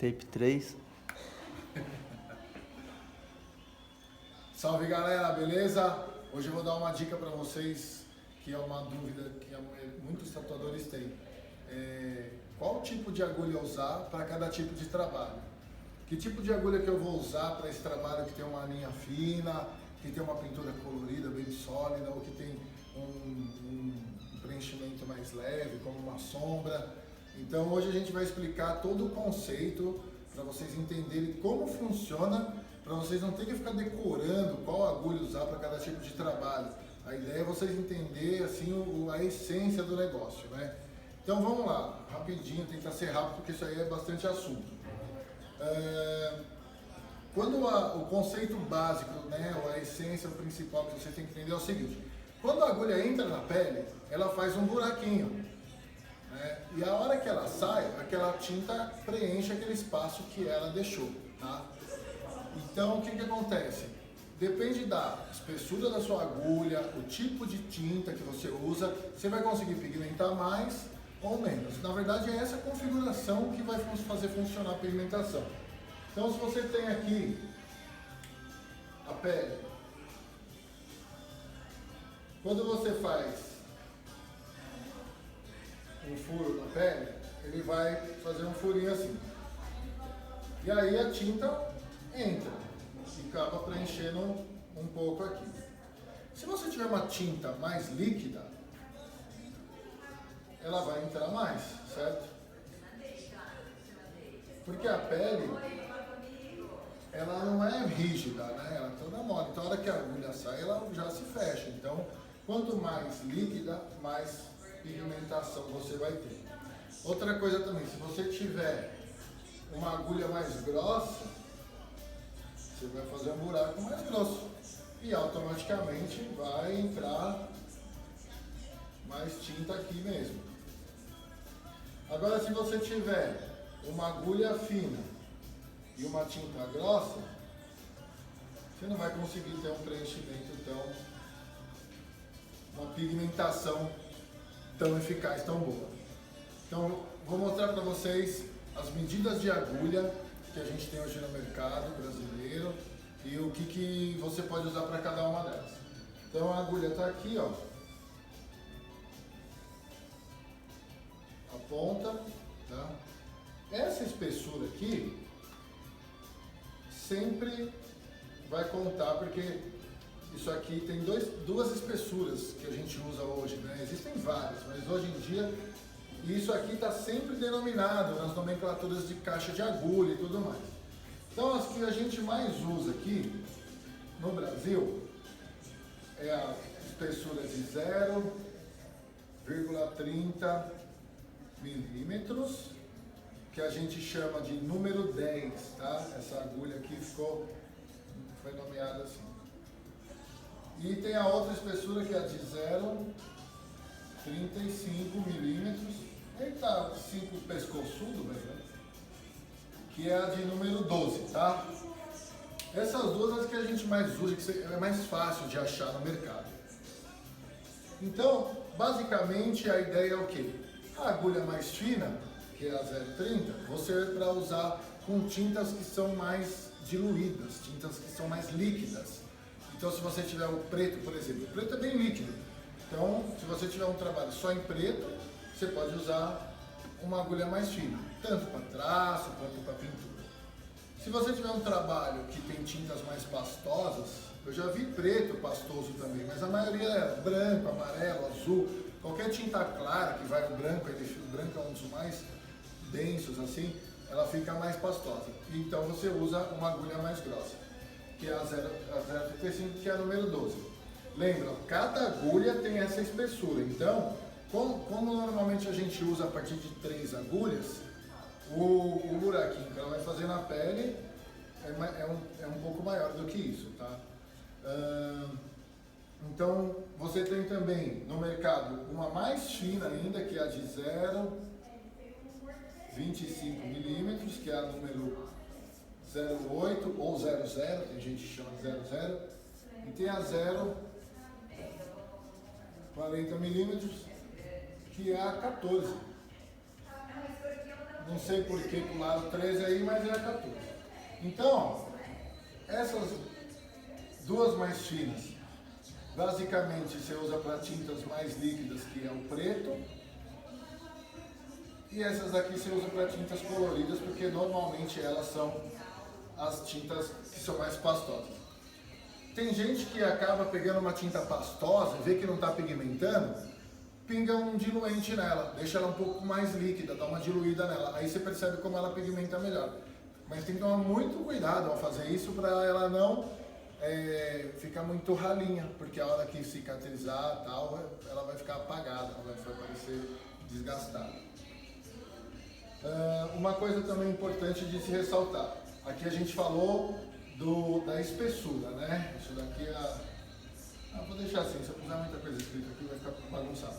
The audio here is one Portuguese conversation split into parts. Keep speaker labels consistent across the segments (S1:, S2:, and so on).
S1: Tape 3.
S2: Salve galera, beleza? Hoje eu vou dar uma dica para vocês, que é uma dúvida que muitos tatuadores têm. Qual tipo de agulha usar para cada tipo de trabalho? Que tipo de agulha que eu vou usar para esse trabalho que tem uma linha fina, que tem uma pintura colorida bem sólida, ou que tem um preenchimento mais leve, como uma sombra? Então hoje a gente vai explicar todo o conceito para vocês entenderem como funciona, para vocês não terem que ficar decorando qual agulha usar para cada tipo de trabalho. A ideia é vocês entenderem assim, a essência do negócio, né? Então vamos lá, rapidinho, tentar ser rápido porque isso aí é bastante assunto. Quando o conceito básico, né, ou a essência principal que você tem que entender é o seguinte: quando a agulha entra na pele, ela faz um buraquinho, né, e a hora que ela sai, aquela tinta preenche aquele espaço que ela deixou, tá? Então o que acontece? Depende da espessura da sua agulha, o tipo de tinta que você usa, você vai conseguir pigmentar mais ou menos. Na verdade é essa configuração que vai fazer funcionar a pigmentação. Então se você tem aqui a pele, quando você faz um furo na pele, ele vai fazer um furinho assim. E aí a tinta entra e acaba preenchendo um pouco aqui. Se você tiver uma tinta mais líquida, ela vai entrar mais, certo? Porque a pele, ela não é rígida, né? Ela é toda mole. Então, a hora que a agulha sai, ela já se fecha. Então, quanto mais líquida, mais pigmentação você vai ter. Outra coisa também, se você tiver uma agulha mais grossa, você vai fazer um buraco mais grosso e automaticamente vai entrar mais tinta aqui mesmo. Agora, se você tiver uma agulha fina e uma tinta grossa, você não vai conseguir ter um preenchimento uma pigmentação tão eficaz, tão boa. Então, vou mostrar para vocês as medidas de agulha que a gente tem hoje no mercado brasileiro e o que você pode usar para cada uma delas. Então a agulha está aqui, ó, a ponta, tá? Essa espessura aqui sempre vai contar, porque isso aqui tem duas espessuras que a gente usa hoje, né? Existem várias, mas hoje em dia isso aqui está sempre denominado nas nomenclaturas de caixa de agulha e tudo mais. Então as que a gente mais usa aqui no Brasil é a espessura de 0,30 milímetros, que a gente chama de número 10, tá? Essa agulha aqui foi nomeada assim. E tem a outra espessura que é a de 0,35 milímetros. Ele tá 5 pescoçudo, né? Que é a de número 12, tá? Essas duas são as que a gente mais usa, que é mais fácil de achar no mercado. Então, basicamente a ideia é o quê? A agulha mais fina, que é a 0,30, você vai para usar com tintas que são mais diluídas, tintas que são mais líquidas. Então, se você tiver o preto, por exemplo, o preto é bem líquido. Então, se você tiver um trabalho só em preto, você pode usar uma agulha mais fina, tanto para traço quanto para pintura. Se você tiver um trabalho que tem tintas mais pastosas, eu já vi preto pastoso também, mas a maioria é branco, amarelo, azul, qualquer tinta clara que vai no branco, o branco é um dos mais densos assim, ela fica mais pastosa. Então você usa uma agulha mais grossa, que é a 0,35, que é a número 12. Lembra, cada agulha tem essa espessura, então como normalmente a gente usa a partir de 3 agulhas, o buraquinho que ela vai fazer na pele é um pouco maior do que isso, tá? Então você tem também no mercado uma mais fina ainda, que é a de 0,25 milímetros, que é a número 0,8 ou 00, tem gente que chama de 00, e tem a 0,40 milímetros, que é a 14. Não sei por que pularam 13 aí, mas é 14. Então, essas duas mais finas, basicamente você usa para tintas mais líquidas, que é o preto. E essas daqui você usa para tintas coloridas, porque normalmente elas são as tintas que são mais pastosas. Tem gente que acaba pegando uma tinta pastosa, vê que não está pigmentando, pinga um diluente nela, deixa ela um pouco mais líquida, dá uma diluída nela. Aí você percebe como ela pigmenta melhor. Mas tem que tomar muito cuidado ao fazer isso para ela não ficar muito ralinha, porque a hora que cicatrizar tal, ela vai ficar apagada, ela vai parecer desgastada. Uma coisa também importante de se ressaltar, aqui a gente falou da espessura, né? Isso daqui vou deixar assim, se eu puser muita coisa escrita aqui vai ficar bagunçado.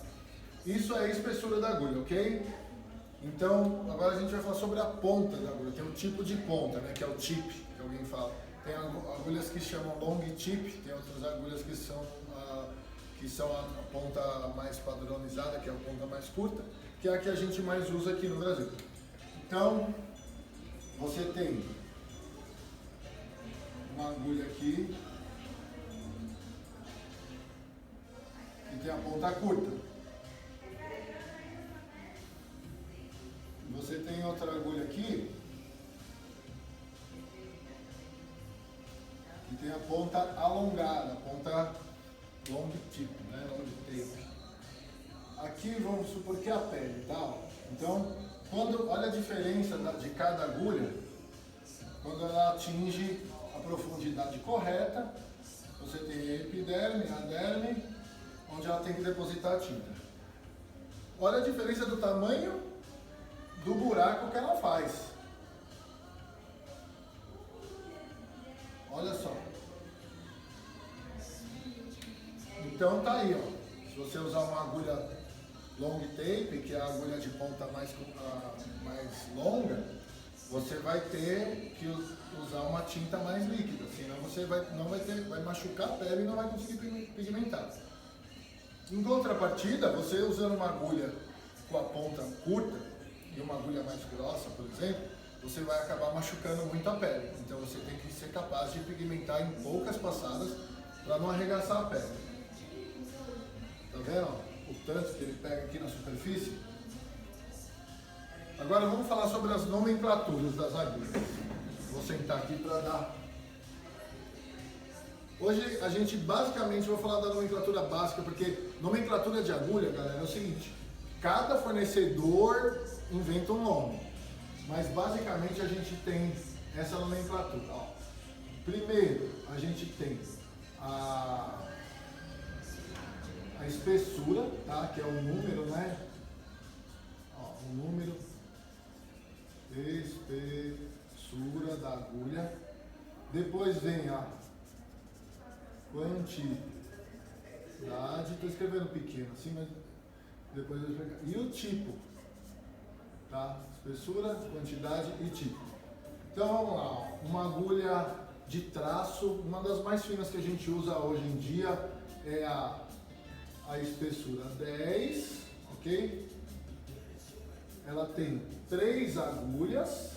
S2: Isso é a espessura da agulha, ok? Então, agora a gente vai falar sobre a ponta da agulha, tem um tipo de ponta, né? Que é o tip, que alguém fala. Tem agulhas que chamam long tip, tem outras agulhas que são a ponta mais padronizada, que é a ponta mais curta, que é a que a gente mais usa aqui no Brasil. Então, você tem uma agulha aqui, que tem a ponta curta. Você tem outra agulha aqui, que tem a ponta alongada, a ponta long tip, né? Long tape. Aqui vamos supor que é a pele, tá? Então, olha a diferença de cada agulha, quando ela atinge a profundidade correta, você tem a epiderme, a derme, onde ela tem que depositar a tinta. Olha a diferença do tamanho do buraco que ela faz. Olha só. Então tá aí, ó. Se você usar uma agulha long tape, que é a agulha de ponta mais longa, você vai ter que usar uma tinta mais líquida, senão você vai machucar a pele e não vai conseguir pigmentar. Em contrapartida, você usando uma agulha com a ponta curta e uma agulha mais grossa, por exemplo, você vai acabar machucando muito a pele. Então você tem que ser capaz de pigmentar em poucas passadas para não arregaçar a pele. Tá vendo? O tanto que ele pega aqui na superfície. Agora vamos falar sobre as nomenclaturas das agulhas. Vou sentar aqui para dar. Hoje a gente basicamente vai falar da nomenclatura básica, porque nomenclatura de agulha, galera, é o seguinte: cada fornecedor inventa um nome, mas basicamente a gente tem essa nomenclatura. Ó. Primeiro, a gente tem a espessura, tá? Que é o número, né? Ó, o número, espessura da agulha. Depois vem a quantidade, estou escrevendo pequeno assim, mas depois eu vou explicar. E o tipo, tá? Espessura, quantidade e tipo. Então vamos lá, ó. Uma agulha de traço, uma das mais finas que a gente usa hoje em dia é a espessura 10, ok? Ela tem 3 agulhas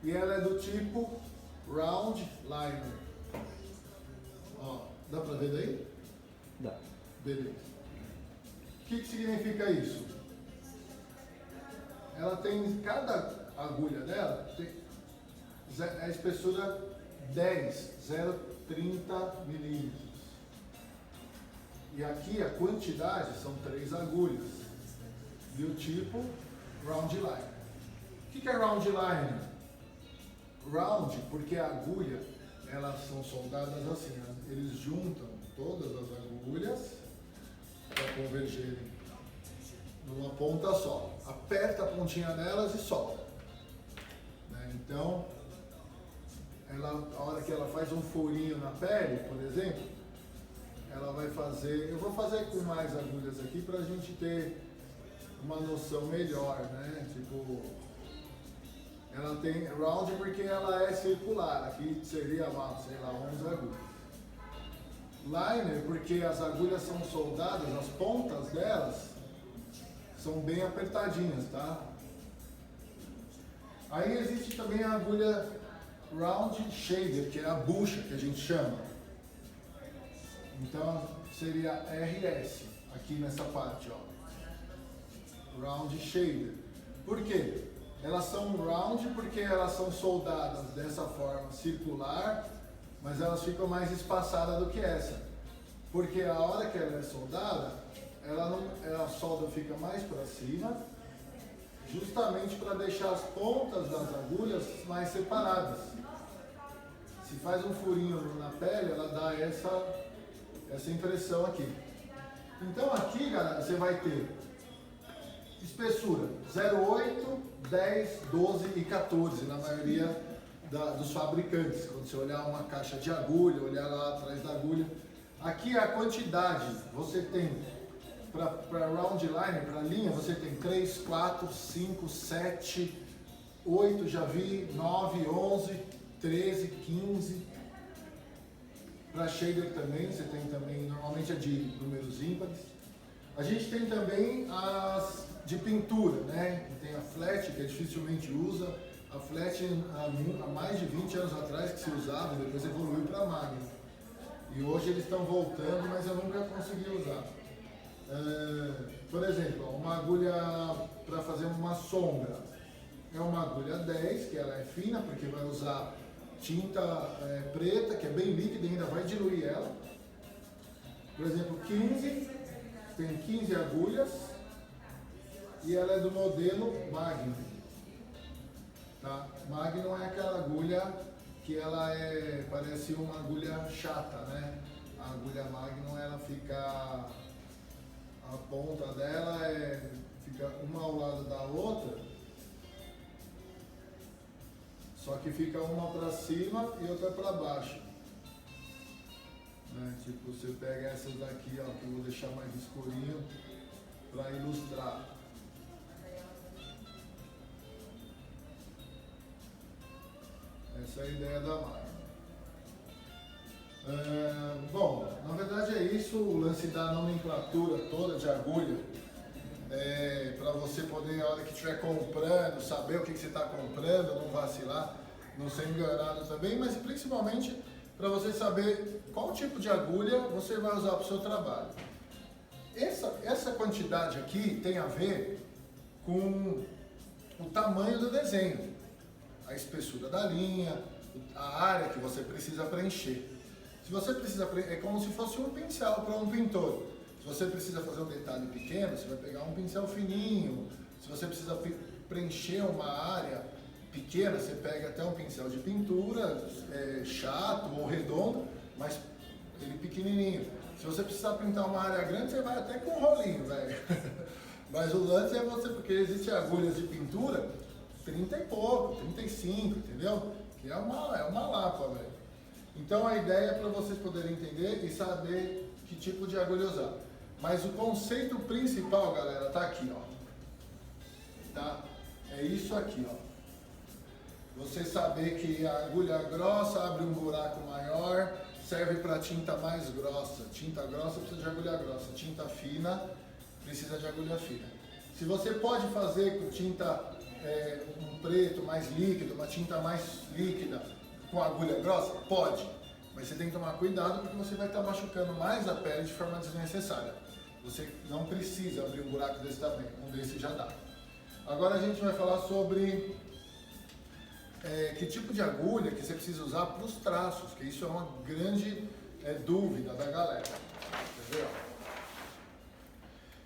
S2: e ela é do tipo round liner. Ó, dá pra ver daí?
S1: Dá.
S2: Beleza. O que significa isso? Ela tem, cada agulha dela tem a espessura 10, 0,30 milímetros. E aqui a quantidade são 3 agulhas. E o tipo round liner. O que é round liner? Round, porque a agulha, elas são soldadas assim, né? Eles juntam todas as agulhas para convergerem numa ponta só. Aperta a pontinha delas e solta. Né? Então, a hora que ela faz um furinho na pele, por exemplo, ela vai fazer, eu vou fazer com mais agulhas aqui para a gente ter uma noção melhor, né? Tipo, ela tem round porque ela é circular, aqui seria, sei lá, 11 agulhas. Liner porque as agulhas são soldadas, as pontas delas são bem apertadinhas, tá? Aí existe também a agulha Round Shader, que é a bucha que a gente chama. Então seria RS, aqui nessa parte, ó. Round Shader. Por quê? Elas são round porque elas são soldadas dessa forma circular, mas elas ficam mais espaçadas do que essa. Porque a hora que ela é soldada, a solda fica mais para cima, justamente para deixar as pontas das agulhas mais separadas. Se faz um furinho na pele, ela dá essa impressão aqui. Então aqui, galera, você vai ter espessura 0,8, 10, 12 e 14 na maioria dos fabricantes. Quando você olhar uma caixa de agulha, olhar lá atrás da agulha, aqui a quantidade você tem para round line, para linha, você tem 3, 4, 5, 7, 8, já vi, 9, 11, 13, 15. Para shader também, você tem também, normalmente é de números ímpares. A gente tem também as de pintura, né? Tem a flat, que dificilmente usa. A flat há mais de 20 anos atrás que se usava, e depois evoluiu para magno. E hoje eles estão voltando, mas eu nunca consegui usar. Por exemplo, uma agulha para fazer uma sombra. É uma agulha 10, que ela é fina, porque vai usar tinta preta, que é bem líquida e ainda vai diluir ela. Por exemplo, 15, tem 15 agulhas e ela é do modelo Magnum. Tá? Magnum é aquela agulha que ela parece uma agulha chata, né? A agulha Magnum, ela fica, a ponta dela fica uma ao lado da outra, só que fica uma para cima e outra para baixo. Né? Tipo, você pega essas daqui, ó, que eu vou deixar mais escurinho para ilustrar. Essa é a ideia da máquina. Bom, na verdade é isso, o lance da nomenclatura toda de agulha, para você poder, a hora que estiver comprando, saber o que você está comprando, não vacilar, não ser enganado também, mas principalmente para você saber qual tipo de agulha você vai usar para o seu trabalho. Essa quantidade aqui tem a ver com o tamanho do desenho, a espessura da linha, a área que você precisa preencher. Se você precisa, é como se fosse um pincel para um pintor. Se você precisa fazer um detalhe pequeno, você vai pegar um pincel fininho. Se você precisa preencher uma área pequena, você pega até um pincel de pintura, chato ou redondo, mas ele pequenininho. Se você precisar pintar uma área grande, você vai até com um rolinho, velho. Mas o lance é você, porque existem agulhas de pintura 30 e pouco, 35, entendeu? Que é uma lapa, velho. Então a ideia é para vocês poderem entender e saber que tipo de agulha usar. Mas o conceito principal, galera, tá aqui, ó. Tá? É isso aqui, ó. Você saber que a agulha grossa abre um buraco maior, serve para tinta mais grossa. Tinta grossa precisa de agulha grossa. Tinta fina precisa de agulha fina. Se você pode fazer com tinta um preto mais líquido, uma tinta mais líquida, com agulha grossa? Pode, mas você tem que tomar cuidado porque você vai estar machucando mais a pele de forma desnecessária. Você não precisa abrir um buraco desse tamanho, um desse já dá. Agora a gente vai falar sobre que tipo de agulha que você precisa usar para os traços, que isso é uma grande dúvida da galera. Entendeu?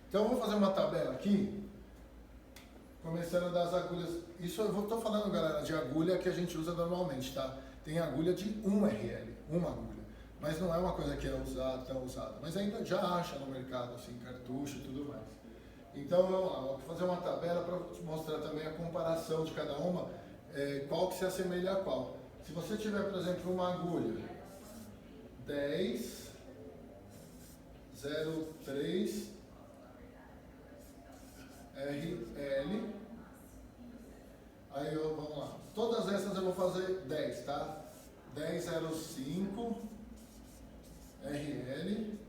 S2: Então eu vou fazer uma tabela aqui, começando das agulhas. Isso eu estou falando, galera, de agulha que a gente usa normalmente, tá? Tem agulha de 1 RL, uma agulha, mas não é uma coisa que é tão usada, mas ainda já acha no mercado, assim, cartucho e tudo mais. Então vamos lá, vou fazer uma tabela para mostrar também a comparação de cada uma, qual que se assemelha a qual. Se você tiver, por exemplo, uma agulha 10, 03, RL, aí vamos lá, todas essas eu vou fazer 10, tá? 1005 RL,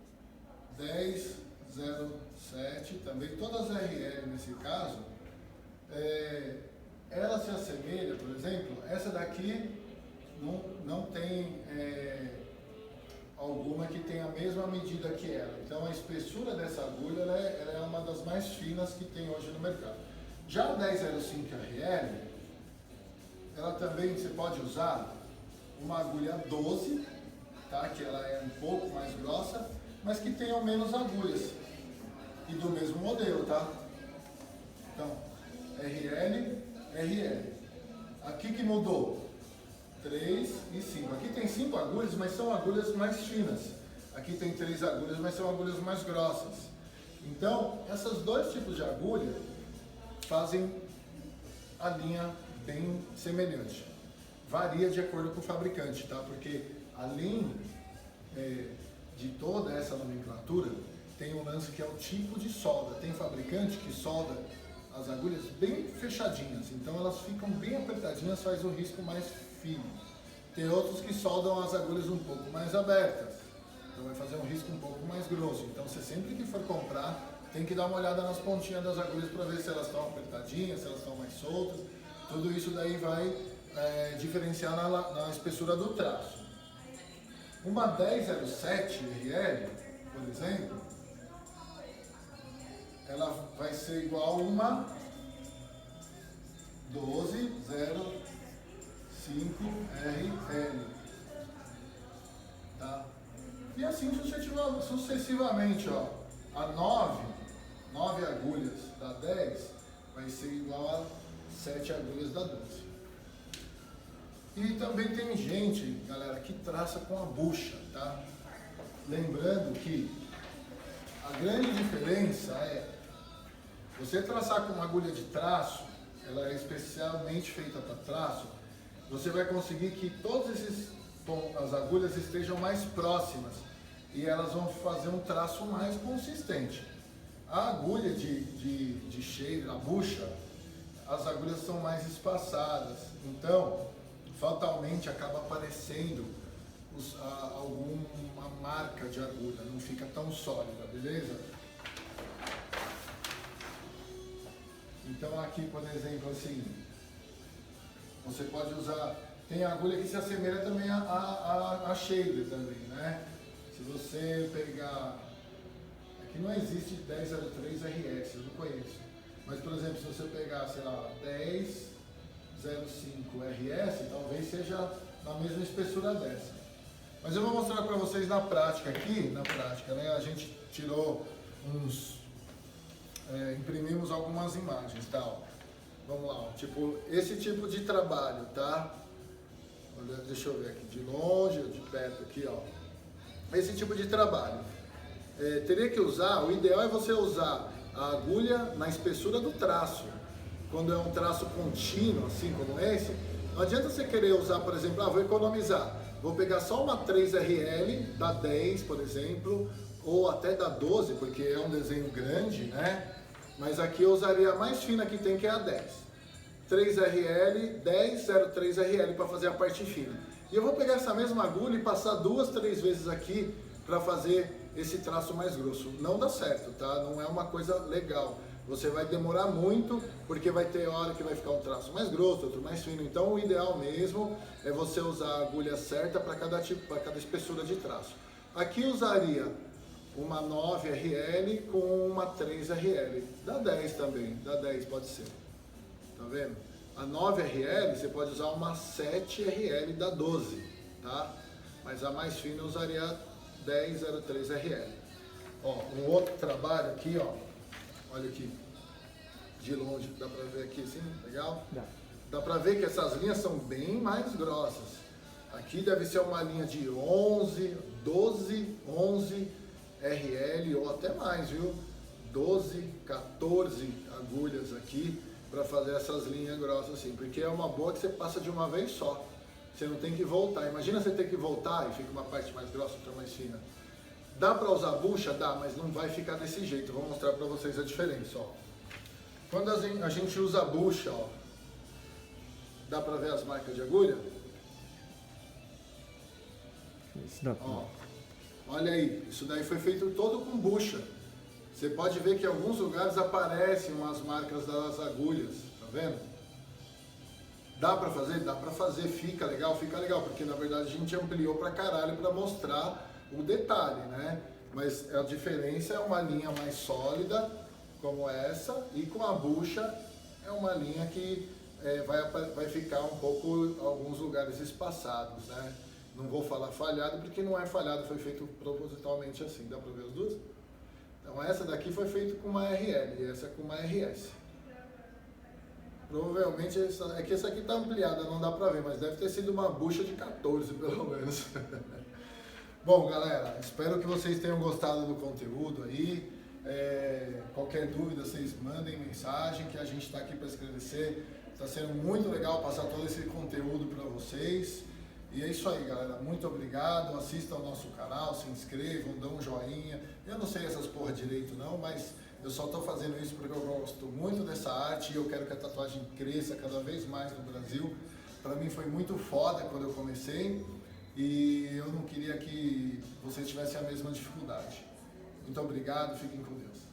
S2: 1007 também, todas RL nesse caso, ela se assemelha, essa daqui não tem alguma que tenha a mesma medida que ela. Então a espessura dessa agulha ela é uma das mais finas que tem hoje no mercado. Já a 1005 RL, ela também você pode usar uma agulha 12, tá? Que ela é um pouco mais grossa, mas que tenham menos agulhas e do mesmo modelo, tá? Então, RL, RL. Aqui que mudou? 3 e 5. Aqui tem 5 agulhas, mas são agulhas mais finas. Aqui tem 3 agulhas, mas são agulhas mais grossas. Então, esses dois tipos de agulha fazem a linha bem semelhante. Varia de acordo com o fabricante, tá? Porque além de toda essa nomenclatura, tem um lance que é o tipo de solda. Tem fabricante que solda as agulhas bem fechadinhas, então elas ficam bem apertadinhas, faz um risco mais fino. Tem outros que soldam as agulhas um pouco mais abertas, então vai fazer um risco um pouco mais grosso. Então você sempre que for comprar, tem que dar uma olhada nas pontinhas das agulhas para ver se elas estão apertadinhas, se elas estão mais soltas. Tudo isso daí vai diferenciar na espessura do traço. Uma 1007 RL, por exemplo, ela vai ser igual a uma 1205RL, tá? E assim sucessivamente, ó, a 9 agulhas da 10 vai ser igual a 7 agulhas da 12. E também tem gente, galera, que traça com a bucha, tá? Lembrando que a grande diferença é você traçar com uma agulha de traço, ela é especialmente feita para traço, você vai conseguir que todas as agulhas estejam mais próximas e elas vão fazer um traço mais consistente. A agulha de shader, a bucha, as agulhas são mais espaçadas, então fatalmente acaba aparecendo alguma marca de agulha, não fica tão sólida, beleza? Então aqui, por exemplo, assim, você pode usar, tem agulha que se assemelha também a shader também, né? Se você pegar, aqui não existe 1003 RS, eu não conheço, mas por exemplo, se você pegar, sei lá, 1005 RS, talvez seja na mesma espessura dessa. Mas eu vou mostrar para vocês na prática aqui, né? A gente tirou imprimimos algumas imagens, tá? Ó. Vamos lá, ó. Tipo, esse tipo de trabalho, tá? Olha, deixa eu ver aqui de longe ou de perto aqui, ó. Esse tipo de trabalho. Teria que usar, o ideal é você usar a agulha na espessura do traço. Quando é um traço contínuo, assim como esse, não adianta você querer usar, por exemplo, vou economizar. Vou pegar só uma 3RL da 10, por exemplo, ou até da 12, porque é um desenho grande, né? Mas aqui eu usaria a mais fina que tem, que é a 10. 3RL, 1003RL para fazer a parte fina. E eu vou pegar essa mesma agulha e passar 2, 3 vezes aqui para fazer esse traço mais grosso. Não dá certo, tá? Não é uma coisa legal. Você vai demorar muito, porque vai ter hora que vai ficar um traço mais grosso, outro mais fino. Então o ideal mesmo é você usar a agulha certa para cada espessura de traço. Aqui usaria uma 9RL com uma 3RL, da 10 também, da 10 pode ser, tá vendo? A 9RL você pode usar uma 7RL da 12, tá? Mas a mais fina eu usaria 1003RL. Ó, um outro trabalho aqui, ó, olha aqui, de longe, dá pra ver aqui assim, legal? Dá pra ver que essas linhas são bem mais grossas. Aqui deve ser uma linha de 11, 12, 11 RL ou até mais, viu? 12, 14 agulhas aqui para fazer essas linhas grossas assim, porque é uma boa que você passa de uma vez só. Você não tem que voltar. Imagina você ter que voltar e fica uma parte mais grossa, outra mais fina. Dá para usar bucha? Dá, mas não vai ficar desse jeito. Vou mostrar para vocês a diferença, ó. Quando a gente usa bucha, ó, dá para ver as marcas de agulha?
S1: Isso dá.
S2: Ó. Olha aí, isso daí foi feito todo com bucha. Você pode ver que em alguns lugares aparecem umas marcas das agulhas, tá vendo? Dá pra fazer? Dá pra fazer, fica legal, porque na verdade a gente ampliou pra caralho pra mostrar o detalhe, né? Mas a diferença é uma linha mais sólida, como essa, e com a bucha é uma linha que vai ficar um pouco, alguns lugares espaçados, né? Não vou falar falhado, porque não é falhado, foi feito propositalmente assim, dá pra ver as duas? Então essa daqui foi feita com uma RL e essa com uma RS. Provavelmente, é que essa aqui tá ampliada, não dá pra ver, mas deve ter sido uma bucha de 14 pelo menos. Bom galera, espero que vocês tenham gostado do conteúdo aí. Qualquer dúvida vocês mandem mensagem que a gente está aqui para esclarecer. Está sendo muito legal passar todo esse conteúdo para vocês. E é isso aí galera, muito obrigado, assistam ao nosso canal, se inscrevam, dão um joinha. Eu não sei essas porra direito não, mas eu só estou fazendo isso porque eu gosto muito dessa arte e eu quero que a tatuagem cresça cada vez mais no Brasil. Para mim foi muito foda quando eu comecei e eu não queria que vocês tivessem a mesma dificuldade. Muito obrigado, fiquem com Deus.